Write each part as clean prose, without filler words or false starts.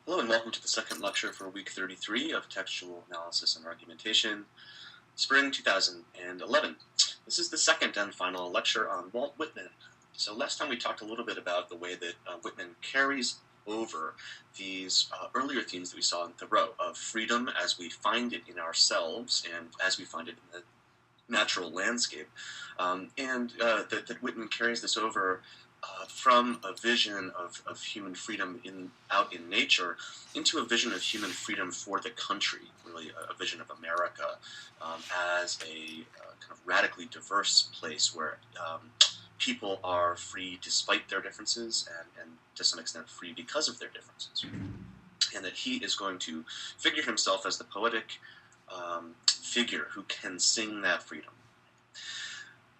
Hello and welcome to the second lecture for week 33 of Textual Analysis and Argumentation, spring 2011. This is the second and final lecture on Walt Whitman. So last time we talked a little bit about the way that Whitman carries over these earlier themes that we saw in Thoreau of freedom as we find it in ourselves and as we find it in the natural landscape, that Whitman carries this over from a vision of human freedom out in nature into a vision of human freedom for the country, really a vision of America as a kind of radically diverse place where people are free despite their differences and to some extent free because of their differences. And that he is going to figure himself as the poetic figure who can sing that freedom.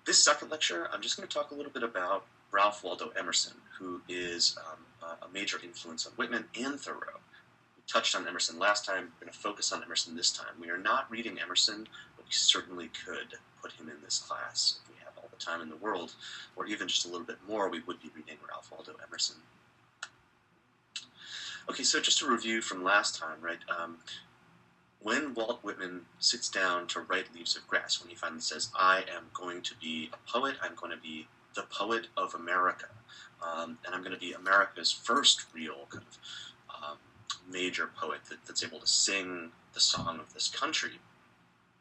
This second lecture, I'm just going to talk a little bit about Ralph Waldo Emerson, who is a major influence on Whitman and Thoreau. We touched on Emerson last time. We're going to focus on Emerson this time. We are not reading Emerson, but we certainly could put him in this class. If we have all the time in the world, or even just a little bit more, we would be reading Ralph Waldo Emerson. Okay, so just a review from last time, right? When Walt Whitman sits down to write Leaves of Grass, when he finally says, I am going to be a poet, I'm going to be the poet of America, and I'm going to be America's first real kind of major poet that's able to sing the song of this country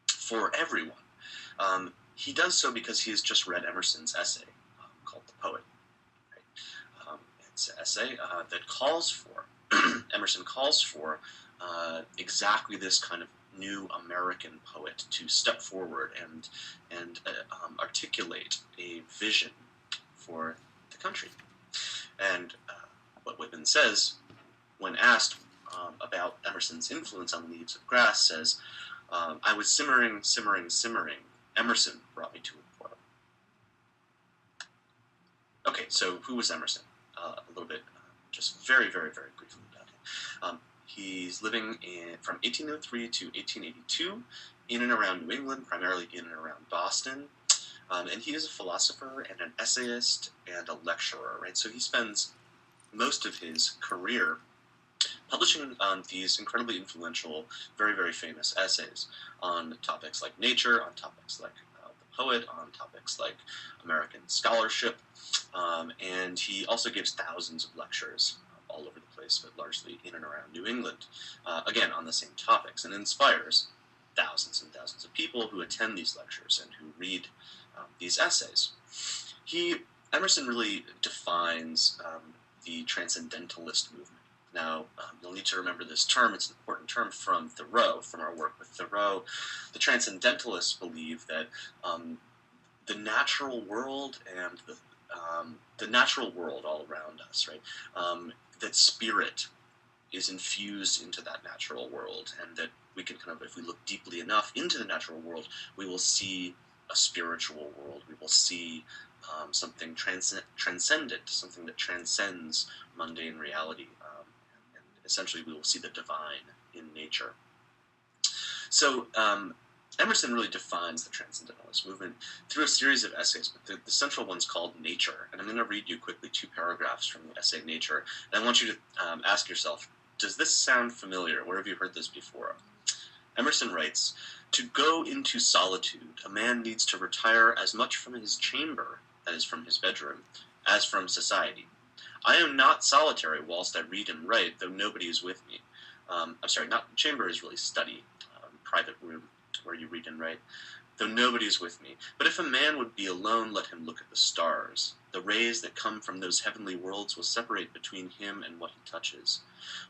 for everyone. He does so because he has just read Emerson's essay called The Poet. Right? It's an essay that calls for, Emerson calls for exactly this kind of new American poet to step forward and articulate a vision for the country. And what Whitman says, when asked about Emerson's influence on Leaves of Grass, says, I was simmering. Emerson brought me to a boil. Okay, so who was Emerson? A little bit, just very, very, very briefly about him. He's living from 1803 to 1882 in and around New England, primarily in and around Boston. And he is a philosopher and an essayist and a lecturer, right? So he spends most of his career publishing these incredibly influential, very, very famous essays on topics like nature, on topics like the poet, on topics like American scholarship. And he also gives thousands of lectures all over the place, but largely in and around New England, again, on the same topics, and inspires thousands and thousands of people who attend these lectures and who read these essays. Emerson really defines the transcendentalist movement. Now, you'll need to remember this term. It's an important term from Thoreau, from our work with Thoreau. The transcendentalists believe that the natural world and the natural world all around us, right? That spirit is infused into that natural world, and that we can kind of, if we look deeply enough into the natural world, we will see a spiritual world. We will see something transcendent, something that transcends mundane reality. And essentially, we will see the divine in nature. So Emerson really defines the transcendentalist movement through a series of essays, but the central one's called Nature. And I'm going to read you quickly 2 paragraphs from the essay Nature. And I want you to ask yourself, does this sound familiar? Where have you heard this before? Emerson writes, to go into solitude, a man needs to retire as much from his chamber, that is from his bedroom, as from society. I am not solitary whilst I read and write, though nobody is with me. Not chamber is really study, private room, where you read and write, though nobody is with me. But if a man would be alone, let him look at the stars. The rays that come from those heavenly worlds will separate between him and what he touches.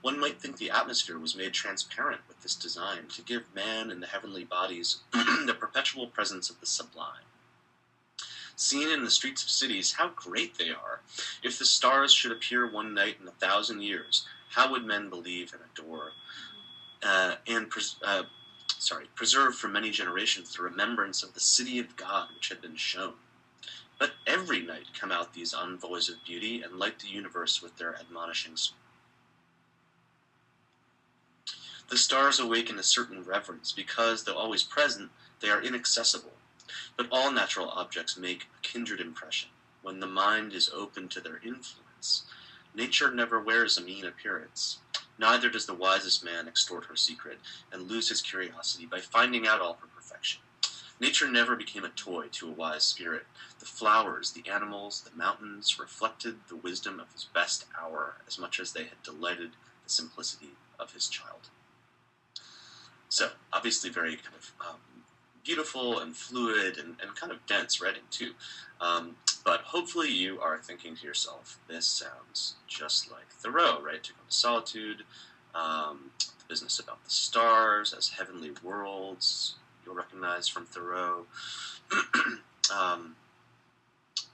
One might think the atmosphere was made transparent with this design, to give man and the heavenly bodies the perpetual presence of the sublime. Seen in the streets of cities, how great they are! If the stars should appear one night in 1,000 years, how would men believe and adore? Preserve for many generations the remembrance of the city of God which had been shown. But every night come out these envoys of beauty and light the universe with their admonishings. The stars awaken a certain reverence because, though always present, they are inaccessible. But all natural objects make a kindred impression when the mind is open to their influence. Nature never wears a mean appearance. Neither does the wisest man extort her secret and lose his curiosity by finding out all her perfection. Nature never became a toy to a wise spirit. The flowers, the animals, the mountains reflected the wisdom of his best hour as much as they had delighted the simplicity of his child. So, obviously very kind of beautiful and fluid and kind of dense writing too. But hopefully you are thinking to yourself, this sounds just like Thoreau, right? To Go to Solitude, the business about the stars as heavenly worlds, you'll recognize from Thoreau.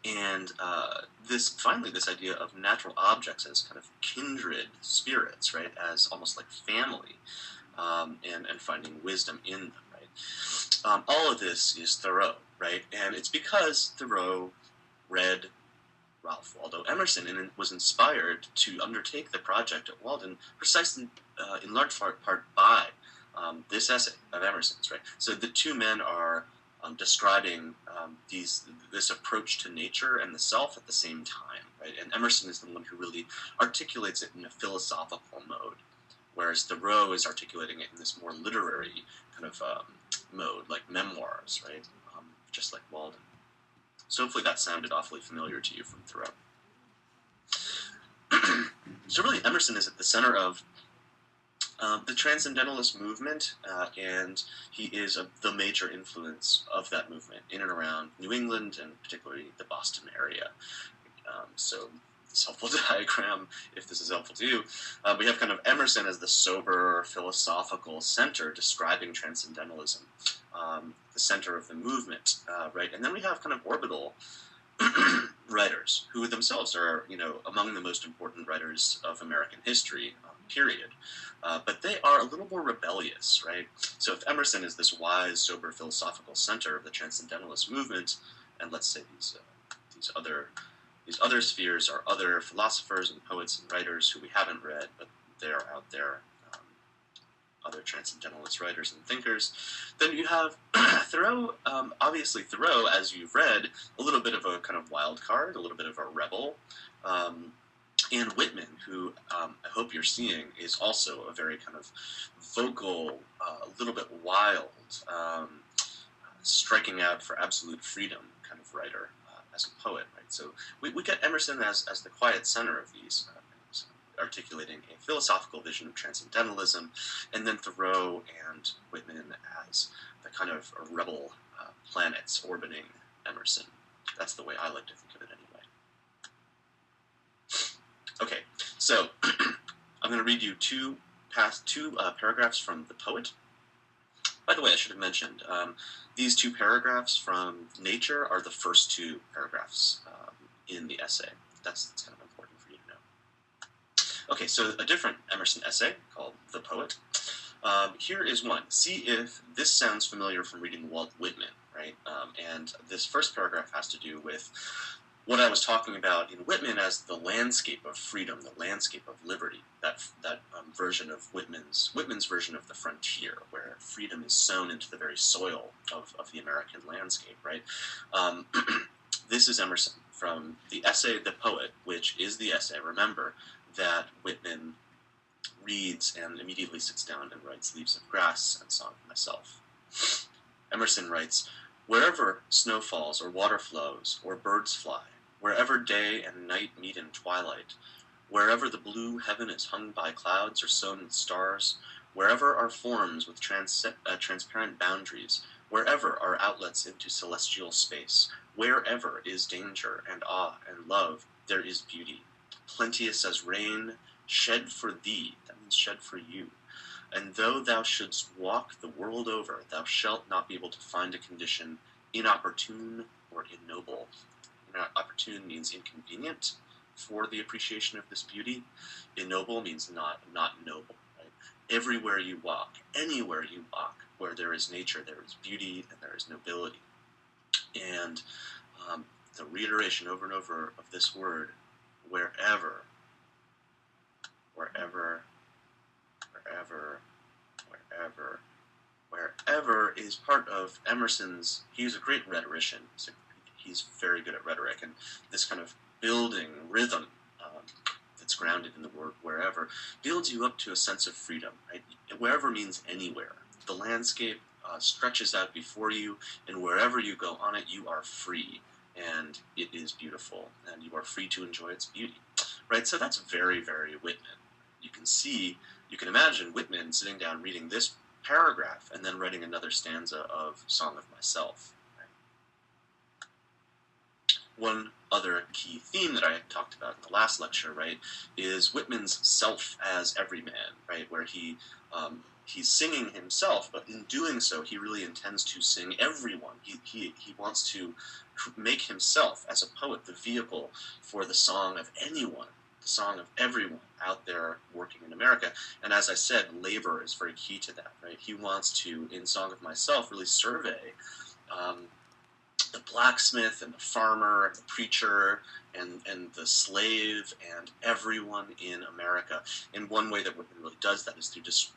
And this idea of natural objects as kind of kindred spirits, right? As almost like family, and finding wisdom in them, right? All of this is Thoreau, right? And it's because Thoreau read Ralph Waldo Emerson and was inspired to undertake the project at Walden precisely in large part by this essay of Emerson's, right? So the two men are describing this approach to nature and the self at the same time, right? And Emerson is the one who really articulates it in a philosophical mode, whereas Thoreau is articulating it in this more literary kind of mode, like memoirs, right? Just like Walden. So hopefully that sounded awfully familiar to you from Thoreau. So really, Emerson is at the center of the Transcendentalist movement, and he is the major influence of that movement in and around New England, and particularly the Boston area. So this helpful diagram, if this is helpful to you, we have kind of Emerson as the sober, philosophical center describing Transcendentalism, the center of the movement, right? And then we have kind of orbital writers who themselves are, among the most important writers of American history, period. But they are a little more rebellious, right? So if Emerson is this wise, sober, philosophical center of the Transcendentalist movement, and let's say these other spheres are other philosophers and poets and writers who we haven't read, but they're out there, other Transcendentalist writers and thinkers, then you have Thoreau. Obviously, Thoreau, as you've read, a little bit of a kind of wild card, a little bit of a rebel. And Whitman, who I hope you're seeing, is also a very kind of vocal, a little bit wild, striking out for absolute freedom kind of writer as a poet, right? So we get Emerson as the quiet center of these things, articulating a philosophical vision of transcendentalism, and then Thoreau and Whitman as the kind of rebel planets orbiting Emerson. That's the way I like to think of it anyway. Okay, so I'm going to read you two paragraphs from The Poet. By the way, I should have mentioned, these two paragraphs from Nature are the first two paragraphs in the essay. That's kind of important for you to know. Okay, so a different Emerson essay called The Poet. Here is one. See if this sounds familiar from reading Walt Whitman, right? And this first paragraph has to do with what I was talking about in Whitman as the landscape of freedom, the landscape of liberty, that version of Whitman's version of the frontier, where freedom is sown into the very soil of the American landscape, right? This is Emerson from the essay The Poet, which is the essay, remember, that Whitman reads and immediately sits down and writes Leaves of Grass and Song of Myself. Emerson writes, "Wherever snow falls or water flows or birds fly, wherever day and night meet in twilight, wherever the blue heaven is hung by clouds or sown with stars, wherever are forms with transparent boundaries, wherever are outlets into celestial space, wherever is danger and awe and love, there is beauty, plenteous as rain, shed for thee," that means shed for you, "and though thou shouldst walk the world over, thou shalt not be able to find a condition inopportune or ignoble." Opportune means inconvenient for the appreciation of this beauty. Ignoble means not noble. Right? Everywhere you walk, anywhere you walk, where there is nature, there is beauty and there is nobility. And the reiteration over and over of this word, wherever, wherever, wherever, wherever, wherever is part of Emerson's. He's a great rhetorician. He's very good at rhetoric, and this kind of building rhythm that's it's grounded in the word wherever, builds you up to a sense of freedom, right? Wherever means anywhere. The landscape stretches out before you, and wherever you go on it, you are free, and it is beautiful, and you are free to enjoy its beauty, right? So that's very, very Whitman. You can imagine Whitman sitting down reading this paragraph and then writing another stanza of Song of Myself. Right? One other key theme that I talked about in the last lecture, right, is Whitman's self as everyman, right, where he's singing himself, but in doing so, he really intends to sing everyone. He wants to make himself, as a poet, the vehicle for the song of anyone, the song of everyone out there working in America. And as I said, labor is very key to that, right? He wants to, in Song of Myself, really survey the blacksmith and the farmer and the preacher and the slave and everyone in America. And one way that Whitman really does that is through just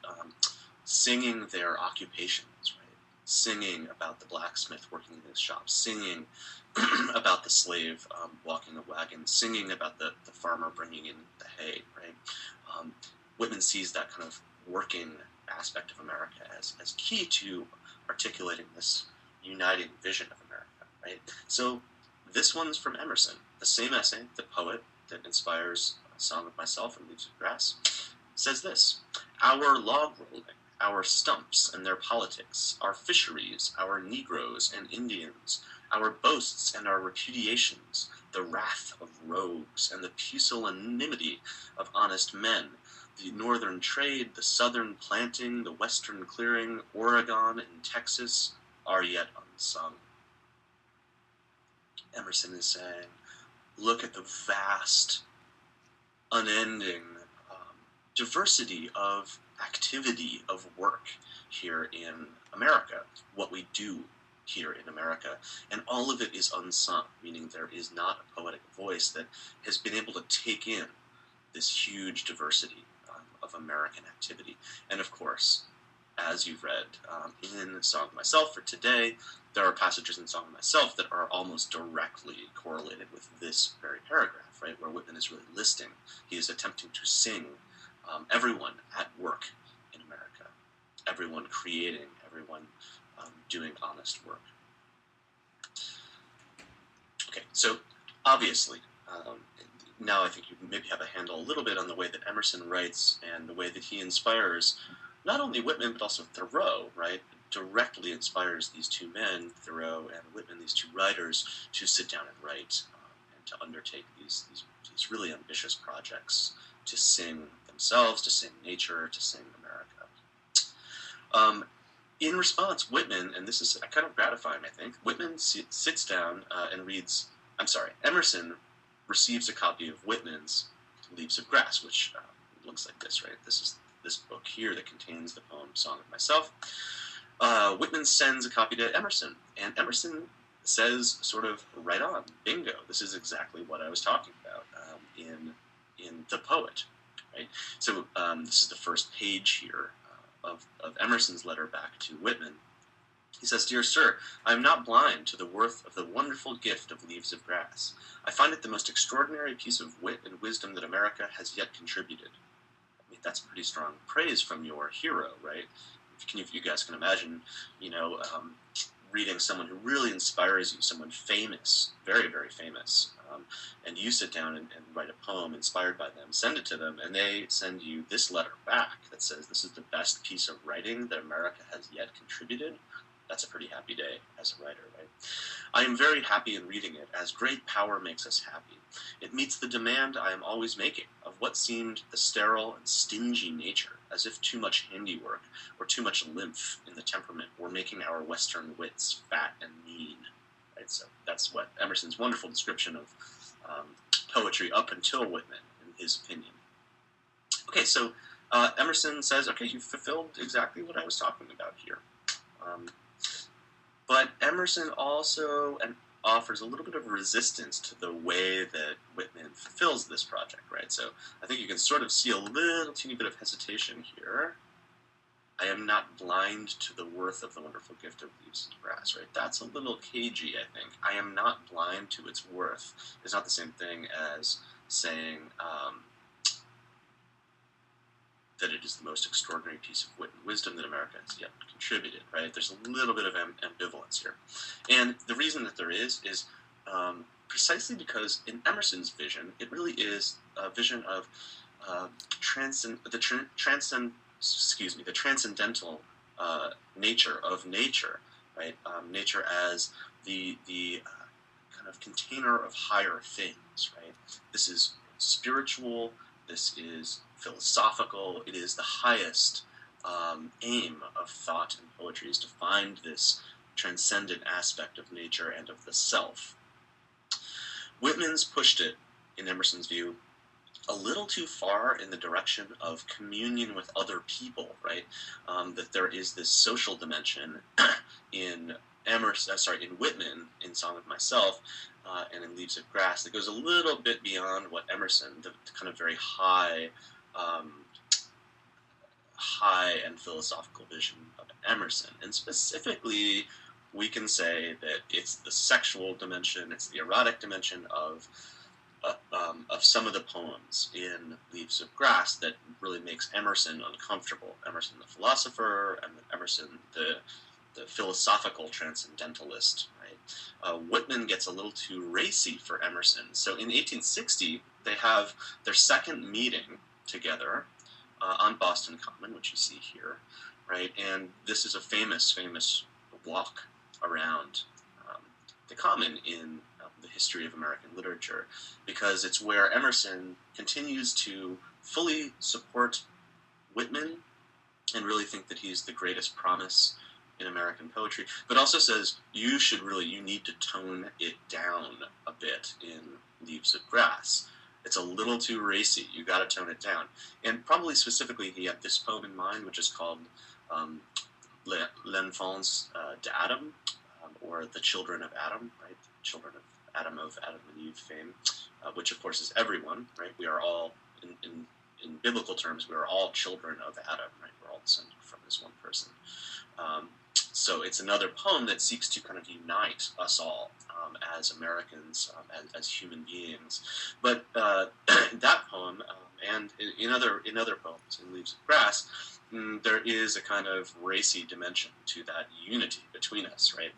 singing their occupations, right? Singing about the blacksmith working in his shop, singing about the slave walking a wagon, singing about the farmer bringing in the hay, right? Whitman sees that kind of working aspect of America as key to articulating this uniting vision of America, right? So this one's from Emerson, the same essay, the poet that inspires Song of Myself and Leaves of Grass, says this: our log rolling, our stumps and their politics, our fisheries, our Negroes and Indians, our boasts and our repudiations, the wrath of rogues and the pusillanimity of honest men, the northern trade, the southern planting, the western clearing, Oregon and Texas are yet unsung. Emerson is saying, look at the vast, unending diversity of activity, of work here in America, what we do here in America, and all of it is unsung, meaning there is not a poetic voice that has been able to take in this huge diversity of American activity. And of course, as you've read in Song of Myself for today, there are passages in Song of Myself that are almost directly correlated with this very paragraph, right, where Whitman is really listing. He is attempting to sing everyone at work in America, everyone creating, everyone doing honest work. Okay, so obviously, now I think you maybe have a handle a little bit on the way that Emerson writes and the way that he inspires not only Whitman but also Thoreau, right? Directly inspires these two men, Thoreau and Whitman, these two writers, to sit down and write and to undertake these really ambitious projects, to sing themselves, to sing nature, to sing America. In response, Whitman, and this is kind of gratifying, I think, Whitman sits down and reads, Emerson receives a copy of Whitman's Leaves of Grass, which looks like this, right? This is this book here that contains the poem Song of Myself. Whitman sends a copy to Emerson, and Emerson says sort of right on, bingo, this is exactly what I was talking about in The Poet, right? So this is the first page here of Emerson's letter back to Whitman. He says, "Dear sir, I am not blind to the worth of the wonderful gift of Leaves of Grass. I find it the most extraordinary piece of wit and wisdom that America has yet contributed." I mean, that's pretty strong praise from your hero, right? If you guys can imagine, reading someone who really inspires you, someone famous, very, very famous, and you sit down and write a poem inspired by them, send it to them, and they send you this letter back that says this is the best piece of writing that America has yet contributed. That's a pretty happy day as a writer, right? I am very happy in reading it, as great power makes us happy. It meets the demand I am always making of what seemed the sterile and stingy nature, as if too much handiwork or too much lymph in the temperament were making our Western wits fat and mean. Right? So that's what Emerson's wonderful description of poetry up until Whitman, in his opinion. Okay, so Emerson says, okay, you've fulfilled exactly what I was talking about here. But Emerson also offers a little bit of resistance to the way that Whitman fulfills this project, right? So I think you can sort of see a little teeny bit of hesitation here. I am not blind to the worth of the wonderful gift of Leaves of Grass, right? That's a little cagey, I think. I am not blind to its worth. It's not the same thing as saying, that it is the most extraordinary piece of wit and wisdom that America has yet contributed, right? There's a little bit of ambivalence here. And the reason that there is precisely because in Emerson's vision, it really is a vision of the transcendental nature of nature, right? Nature as the kind of container of higher things, right? This is spiritual. This is philosophical. It is the highest aim of thought and poetry, is to find this transcendent aspect of nature and of the self. Whitman's pushed it, in Emerson's view, a little too far in the direction of communion with other people, right? That there is this social dimension in Whitman, in Song of Myself, and in Leaves of Grass, that goes a little bit beyond what Emerson, the kind of very high and philosophical vision of Emerson. And specifically, we can say that it's the sexual dimension, it's the erotic dimension of some of the poems in Leaves of Grass that really makes Emerson uncomfortable. Emerson the philosopher, and Emerson the philosophical transcendentalist, right? Whitman gets a little too racy for Emerson. So in 1860, they have their second meeting together on Boston Common, which you see here, right? And this is a famous walk around the Common in the history of American literature, because it's where Emerson continues to fully support Whitman and really think that he's the greatest promise in American poetry, but also says you need to tone it down a bit in Leaves of Grass. It's a little too racy. You got to tone it down. And probably specifically, he had this poem in mind, which is called L'Enfants d'Adam, or The Children of Adam, right? Children of Adam and Eve fame, which of course is everyone, right? We are all, in biblical terms, we are all children of Adam, right? We're all descended from this one person. So it's another poem that seeks to kind of unite us all as Americans, as human beings. But that poem, and in other poems, in Leaves of Grass, there is a kind of racy dimension to that unity between us, right?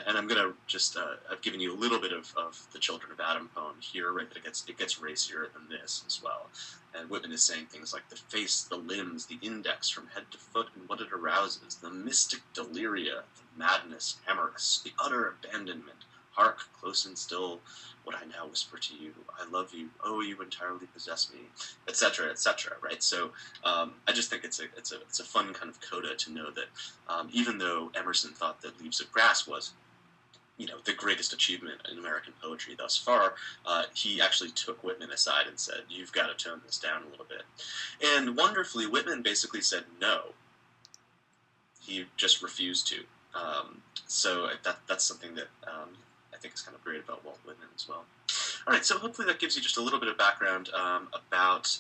And I'm going to just, I've given you a little bit of the Children of Adam poem here, right? But it gets racier than this as well. And Whitman is saying things like the face, the limbs, the index from head to foot, and what it arouses, the mystic deliria, the madness, amorous, the utter abandonment. Hark, close and still, what I now whisper to you. I love you. Oh, you entirely possess me, etc., right? So I just think it's a fun kind of coda to know that even though Emerson thought that Leaves of Grass was, the greatest achievement in American poetry thus far, he actually took Whitman aside and said, you've got to tone this down a little bit. And wonderfully, Whitman basically said no. He just refused to. So that's something that I think is kind of great about Walt Whitman as well. All right, so hopefully that gives you just a little bit of background about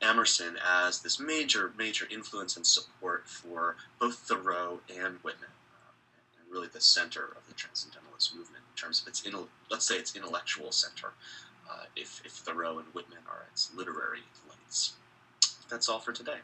Emerson as this major influence and support for both Thoreau and Whitman, and really the center of the Transcendentalist movement in terms of its, let's say, its intellectual center, if Thoreau and Whitman are its literary lights. That's all for today.